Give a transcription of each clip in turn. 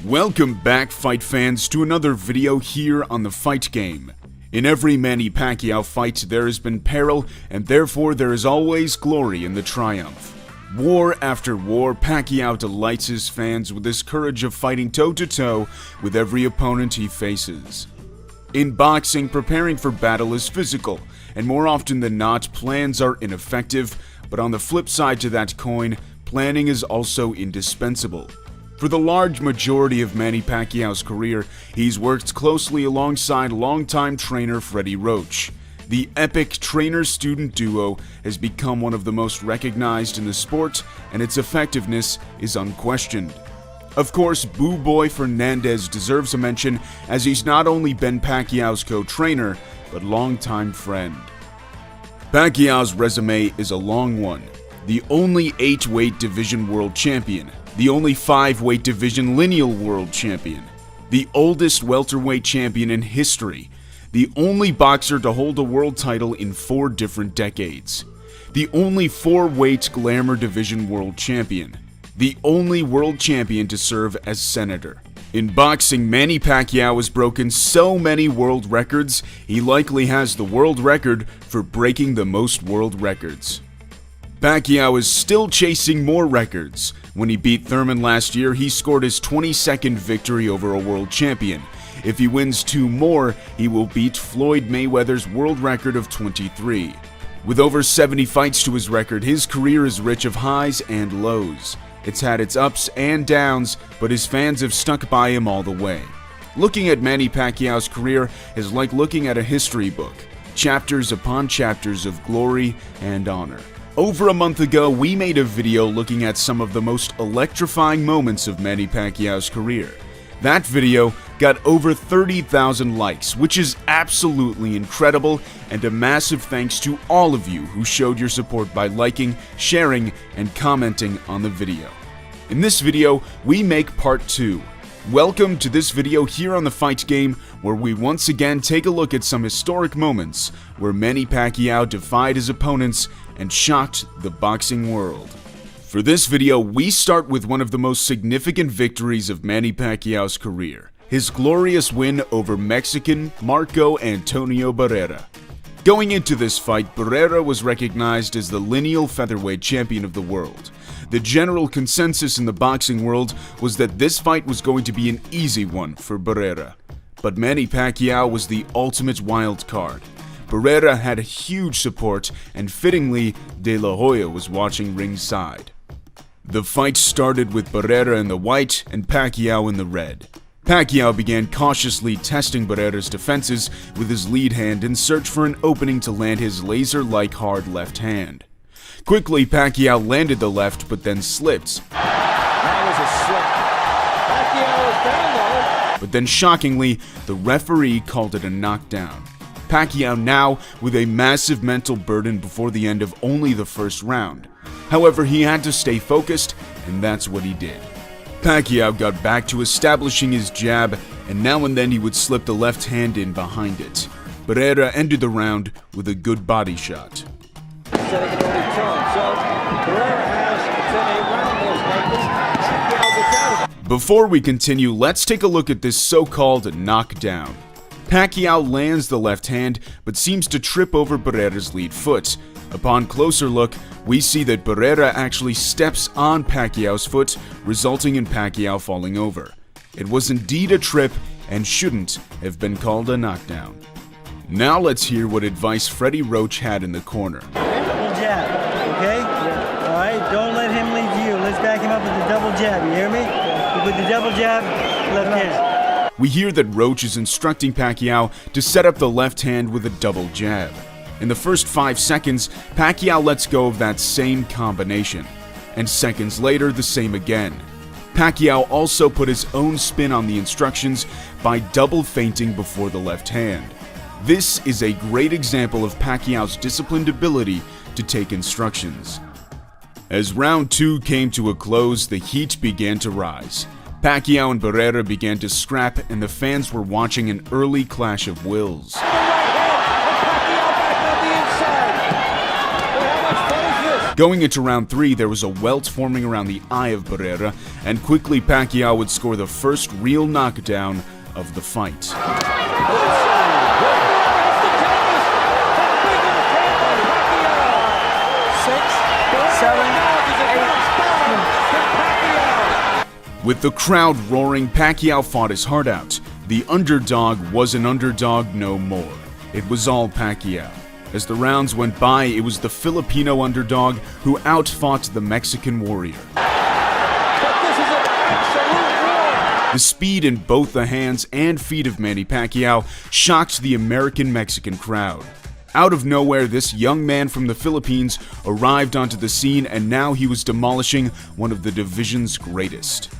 Welcome back, fight fans, to another video here on the Fight Game. In every Manny Pacquiao fight, there has been peril, and therefore there is always glory in the triumph. War after war, Pacquiao delights his fans with his courage of fighting toe-to-toe with every opponent he faces. In boxing, preparing for battle is physical, and more often than not, plans are ineffective, but on the flip side to that coin, planning is also indispensable. For the large majority of Manny Pacquiao's career, he's worked closely alongside longtime trainer Freddie Roach. The epic trainer-student duo has become one of the most recognized in the sport, and its effectiveness is unquestioned. Of course, Boo Boy Fernandez deserves a mention, as he's not only been Pacquiao's co-trainer, but longtime friend. Pacquiao's resume is a long one. The only 8-weight division world champion, the only 5-weight division lineal world champion, the oldest welterweight champion in history, the only boxer to hold a world title in 4 different decades, the only 4-weight glamour division world champion, the only world champion to serve as senator. In boxing, Manny Pacquiao has broken so many world records, he likely has the world record for breaking the most world records. Pacquiao is still chasing more records. When he beat Thurman last year, he scored his 22nd victory over a world champion. If he wins 2 more, he will beat Floyd Mayweather's world record of 23. With over 70 fights to his record, his career is rich of highs and lows. It's had its ups and downs, but his fans have stuck by him all the way. Looking at Manny Pacquiao's career is like looking at a history book, chapters upon chapters of glory and honor. Over a month ago, we made a video looking at some of the most electrifying moments of Manny Pacquiao's career. That video got over 30,000 likes, which is absolutely incredible, and a massive thanks to all of you who showed your support by liking, sharing, and commenting on the video. In this video, we make part 2. Welcome to this video here on the Fight Game, where we once again take a look at some historic moments where Manny Pacquiao defied his opponents and shocked the boxing world. For this video, we start with one of the most significant victories of Manny Pacquiao's career, his glorious win over Mexican Marco Antonio Barrera. Going into this fight, Barrera was recognized as the lineal featherweight champion of the world. The general consensus in the boxing world was that this fight was going to be an easy one for Barrera. But Manny Pacquiao was the ultimate wild card. Barrera had huge support, and fittingly, De La Hoya was watching ringside. The fight started with Barrera in the white and Pacquiao in the red. Pacquiao began cautiously testing Barrera's defenses with his lead hand in search for an opening to land his laser-like hard left hand. Quickly, Pacquiao landed the left, but then slipped. That was a slip. Pacquiao is down though. But then shockingly, the referee called it a knockdown. Pacquiao now with a massive mental burden before the end of only the first round. However, he had to stay focused, and that's what he did. Pacquiao got back to establishing his jab, and now and then he would slip the left hand in behind it. Barrera ended the round with a good body shot. Before we continue, let's take a look at this so-called knockdown. Pacquiao lands the left hand, but seems to trip over Barrera's lead foot. Upon closer look, we see that Barrera actually steps on Pacquiao's foot, resulting in Pacquiao falling over. It was indeed a trip and shouldn't have been called a knockdown. Now let's hear what advice Freddie Roach had in the corner. Double jab, okay? All right, don't let him lead you. Let's back him up with the double jab, you hear me? With the double jab, left hand. We hear that Roach is instructing Pacquiao to set up the left hand with a double jab. In the first 5 seconds, Pacquiao lets go of that same combination, and seconds later, the same again. Pacquiao also put his own spin on the instructions by double feinting before the left hand. This is a great example of Pacquiao's disciplined ability to take instructions. As round 2 came to a close, the heat began to rise. Pacquiao and Barrera began to scrap, and the fans were watching an early clash of wills. Going into round 3, there was a welt forming around the eye of Barrera, and quickly Pacquiao would score the first real knockdown of the fight. With the crowd roaring, Pacquiao fought his heart out. The underdog was an underdog no more. It was all Pacquiao. As the rounds went by, it was the Filipino underdog who outfought the Mexican warrior. The speed in both the hands and feet of Manny Pacquiao shocked the American-Mexican crowd. Out of nowhere, this young man from the Philippines arrived onto the scene, and now he was demolishing one of the division's greatest.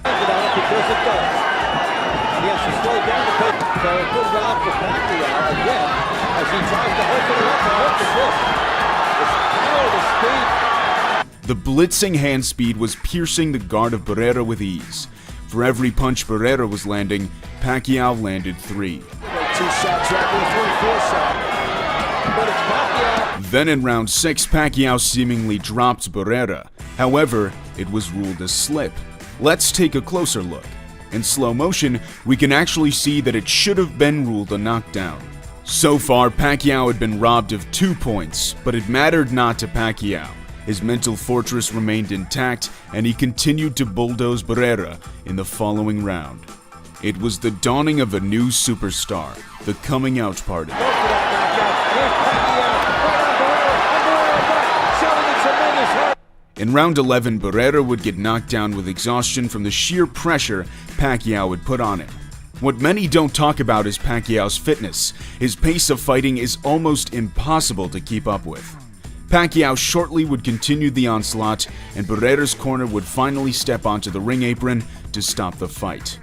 The blitzing hand speed was piercing the guard of Barrera with ease. For every punch Barrera was landing, Pacquiao landed 3. Then in round 6, Pacquiao seemingly dropped Barrera. However, it was ruled a slip. Let's take a closer look. In slow motion, we can actually see that it should have been ruled a knockdown. So far, Pacquiao had been robbed of 2 points, but it mattered not to Pacquiao. His mental fortress remained intact, and he continued to bulldoze Barrera in the following round. It was the dawning of a new superstar, the coming out party. In round 11, Barrera would get knocked down with exhaustion from the sheer pressure Pacquiao would put on him. What many don't talk about is Pacquiao's fitness. His pace of fighting is almost impossible to keep up with. Pacquiao shortly would continue the onslaught, and Barrera's corner would finally step onto the ring apron to stop the fight.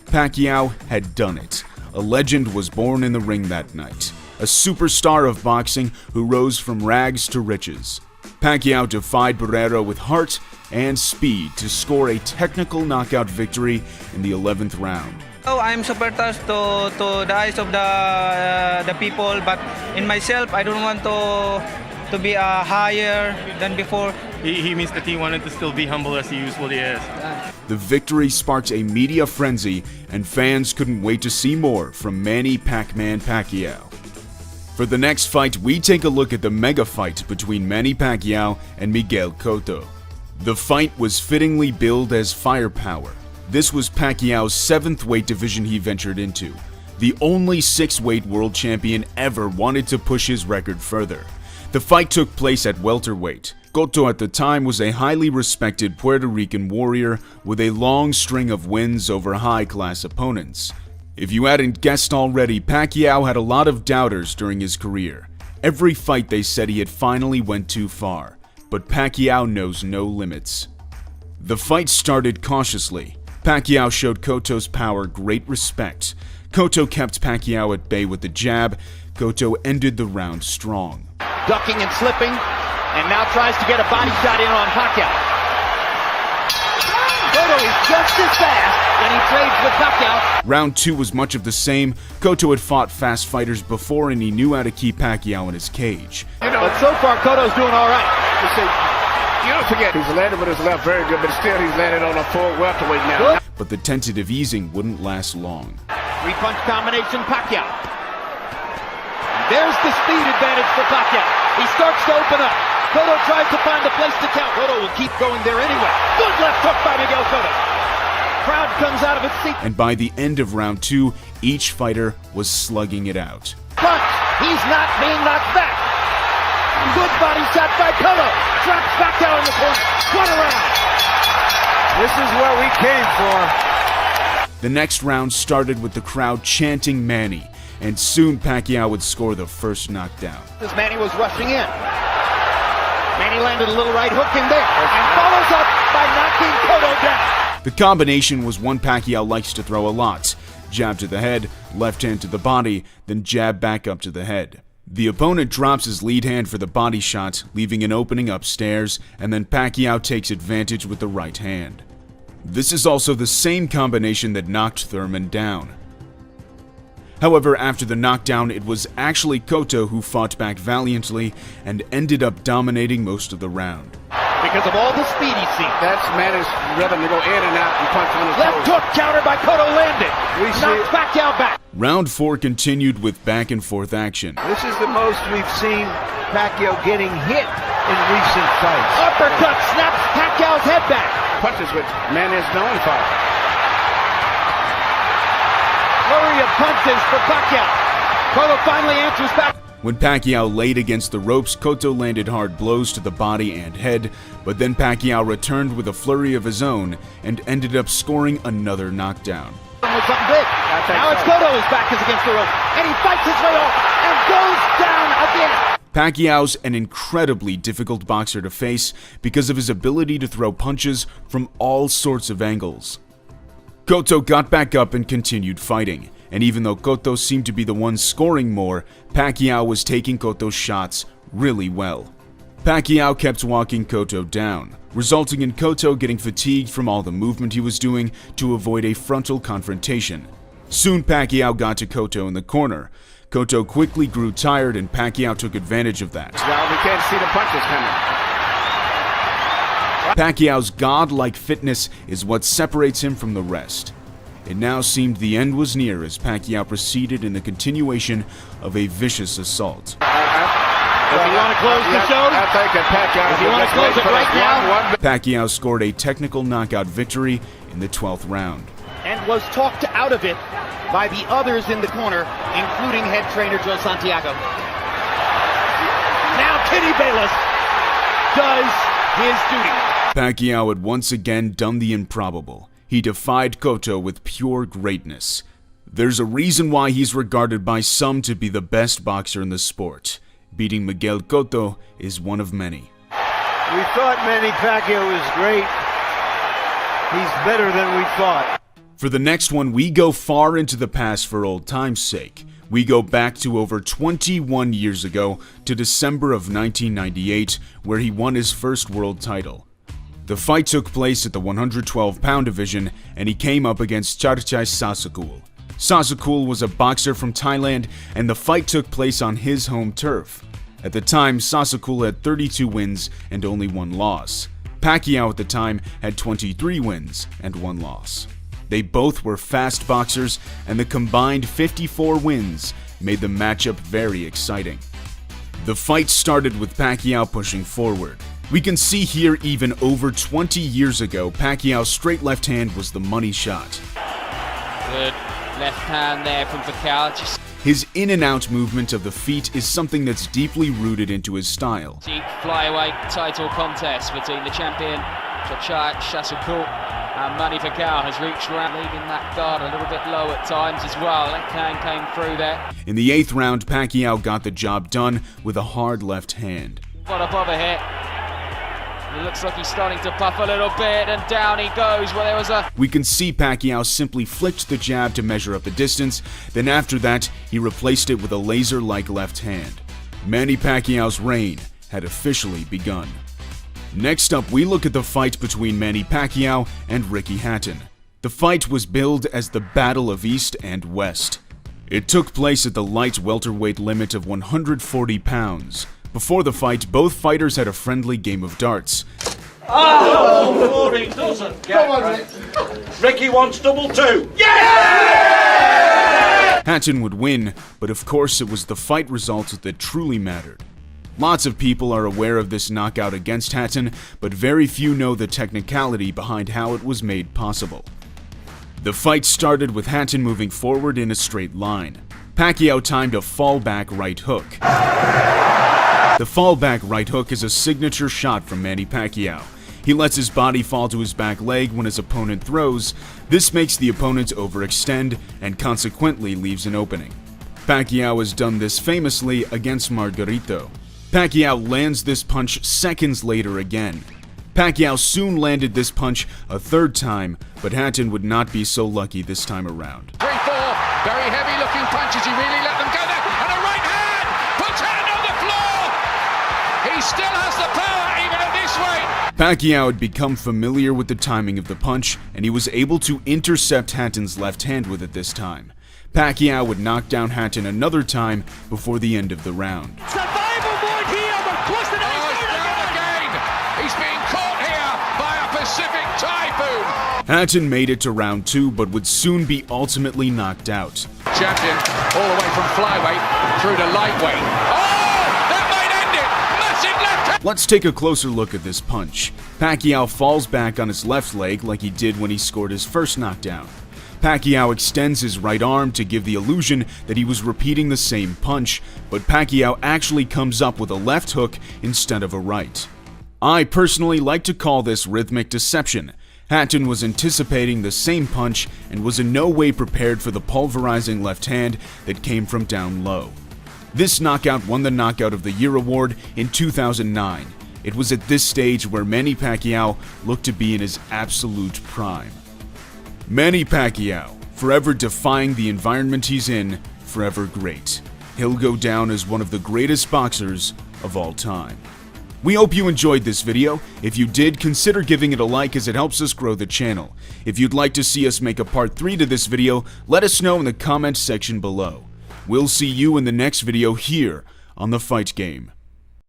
Pacquiao had done it. A legend was born in the ring that night. A superstar of boxing who rose from rags to riches. Pacquiao defied Barrera with heart and speed to score a technical knockout victory in the 11th round. Oh, I'm super touched to the eyes of the people, but in myself, I don't want to be higher than before. He means that he wanted to still be humble as he usually is. The victory sparked a media frenzy, and fans couldn't wait to see more from Manny "Pac-Man" Pacquiao. For the next fight, we take a look at the mega fight between Manny Pacquiao and Miguel Cotto. The fight was fittingly billed as firepower. This was Pacquiao's 7th weight division he ventured into. The only 6-weight world champion ever wanted to push his record further. The fight took place at welterweight. Cotto at the time was a highly respected Puerto Rican warrior with a long string of wins over high-class opponents. If you hadn't guessed already, Pacquiao had a lot of doubters during his career. Every fight they said he had finally went too far, but Pacquiao knows no limits. The fight started cautiously. Pacquiao showed Cotto's power great respect. Cotto kept Pacquiao at bay with the jab. Cotto ended the round strong. Ducking and slipping, and now tries to get a body shot in on Pacquiao. Cotto is just as fast, and he trades with Pacquiao. Round 2 was much of the same. Cotto had fought fast fighters before, and he knew how to keep Pacquiao in his cage. But so far, Cotto's doing all right. You don't forget, he's landed with his left very good, but still he's landed on a full welterweight now. Good. But the tentative easing wouldn't last long. 3-punch combination, Pacquiao. There's the speed advantage for Pacquiao. He starts to open up. Cotto tries to find a place to count. Cotto will keep going there anyway. Good left hook by Miguel Cotto. Crowd comes out of its seat. And by the end of round 2, each fighter was slugging it out. Punch. He's not being knocked back. Good body shot by Cotto. Drops Pacquiao in the corner. What a round. This is what we came for. The next round started with the crowd chanting Manny, and soon Pacquiao would score the first knockdown. As Manny was rushing in. Manny landed a little right hook in there and follows up by knocking Cotto down. The combination was one Pacquiao likes to throw a lot. Jab to the head, left hand to the body, then jab back up to the head. The opponent drops his lead hand for the body shot, leaving an opening upstairs, and then Pacquiao takes advantage with the right hand. This is also the same combination that knocked Thurman down. However, after the knockdown, it was actually Cotto who fought back valiantly and ended up dominating most of the round. because of all the speed he's seen. That's Manny's rhythm to go in and out and punch on his Left toes. hook countered by Cotto landed. We see Knocks it. Pacquiao back. Round 4 continued with back and forth action. This is the most we've seen Pacquiao getting hit in recent fights. Uppercut snaps Pacquiao's head back. Punches which Manny is known for. Flurry of punches for Pacquiao. Cotto finally answers back. When Pacquiao laid against the ropes, Cotto landed hard blows to the body and head, but then Pacquiao returned with a flurry of his own and ended up scoring another knockdown. With something big. Now it's Cotto whose back is against the rope, and he fights his way off and goes down again. Pacquiao's an incredibly difficult boxer to face because of his ability to throw punches from all sorts of angles. Cotto got back up and continued fighting, and even though Cotto seemed to be the one scoring more, Pacquiao was taking Cotto's shots really well. Pacquiao kept walking Cotto down, resulting in Cotto getting fatigued from all the movement he was doing to avoid a frontal confrontation. Soon Pacquiao got to Cotto in the corner. Cotto quickly grew tired and Pacquiao took advantage of that. Well, we can't see the punches coming. Pacquiao's godlike fitness is what separates him from the rest. It now seemed the end was near as Pacquiao proceeded in the continuation of a vicious assault. Does he want to close the show? I think that Pacquiao Does he want to close it right now? Pacquiao scored a technical knockout victory in the 12th round. And was talked out of it by the others in the corner, including head trainer Joe Santiago. Now Kenny Bayless does his duty. Pacquiao had once again done the improbable. He defied Cotto with pure greatness. There's a reason why he's regarded by some to be the best boxer in the sport. Beating Miguel Cotto is one of many. We thought Manny Pacquiao was great. He's better than we thought. For the next one, we go far into the past for old time's sake. We go back to over 21 years ago to December of 1998, where he won his first world title. The fight took place at the 112-pound division, and he came up against Charchai Sasakul. Sasakul was a boxer from Thailand, and the fight took place on his home turf. At the time, Sasakul had 32 wins and only 1 loss. Pacquiao at the time had 23 wins and 1 loss. They both were fast boxers, and the combined 54 wins made the matchup very exciting. The fight started with Pacquiao pushing forward. We can see here even over 20 years ago, Pacquiao's straight left hand was the money shot. Good left hand there from Pacquiao. His in and out movement of the feet is something that's deeply rooted into his style. Deep flyweight title contest between the champion Charchai Sasakul and Manny Pacquiao has reached around, leaving that guard a little bit low at times as well. Left hand came through there. In the 8th round, Pacquiao got the job done with a hard left hand. Got above a hit. It looks like he's starting to puff a little bit, and down he goes. Well, there was a... We can see Pacquiao simply flicked the jab to measure up the distance, then after that, he replaced it with a laser-like left hand. Manny Pacquiao's reign had officially begun. Next up, we look at the fight between Manny Pacquiao and Ricky Hatton. The fight was billed as the Battle of East and West. It took place at the light welterweight limit of 140 pounds. Before the fight, both fighters had a friendly game of darts. Oh, he doesn't get right. Ricky wants double 2. Hatton would win, but of course it was the fight results that truly mattered. Lots of people are aware of this knockout against Hatton, but very few know the technicality behind how it was made possible. The fight started with Hatton moving forward in a straight line. Pacquiao timed a fallback right hook. The fallback right hook is a signature shot from Manny Pacquiao. He lets his body fall to his back leg when his opponent throws. This makes the opponent overextend and consequently leaves an opening. Pacquiao has done this famously against Margarito. Pacquiao lands this punch seconds later again. Pacquiao soon landed this punch a 3rd time, but Hatton would not be so lucky this time around. 3-4, very heavy looking punches, he really let them go there, and a right hand, puts hand on the floor, he still has the power even at this weight. Pacquiao had become familiar with the timing of the punch, and he was able to intercept Hatton's left hand with it this time. Pacquiao would knock down Hatton another time before the end of the round. Survival mode here, but close to that. Oh, he's down again, he's being caught Hatton made it to round 2 but would soon be ultimately knocked out. Champion all the way from flyweight through to lightweight. Oh, that might end it. Massive left hand. Let's take a closer look at this punch. Pacquiao falls back on his left leg like he did when he scored his first knockdown. Pacquiao extends his right arm to give the illusion that he was repeating the same punch, but Pacquiao actually comes up with a left hook instead of a right. I personally like to call this rhythmic deception. Hatton was anticipating the same punch and was in no way prepared for the pulverizing left hand that came from down low. This knockout won the Knockout of the Year award in 2009. It was at this stage where Manny Pacquiao looked to be in his absolute prime. Manny Pacquiao, forever defying the environment he's in, forever great. He'll go down as one of the greatest boxers of all time. We hope you enjoyed this video. If you did, consider giving it a like as it helps us grow the channel. If you'd like to see us make a part 3 to this video, let us know in the comment section below. We'll see you in the next video here on The Fight Game.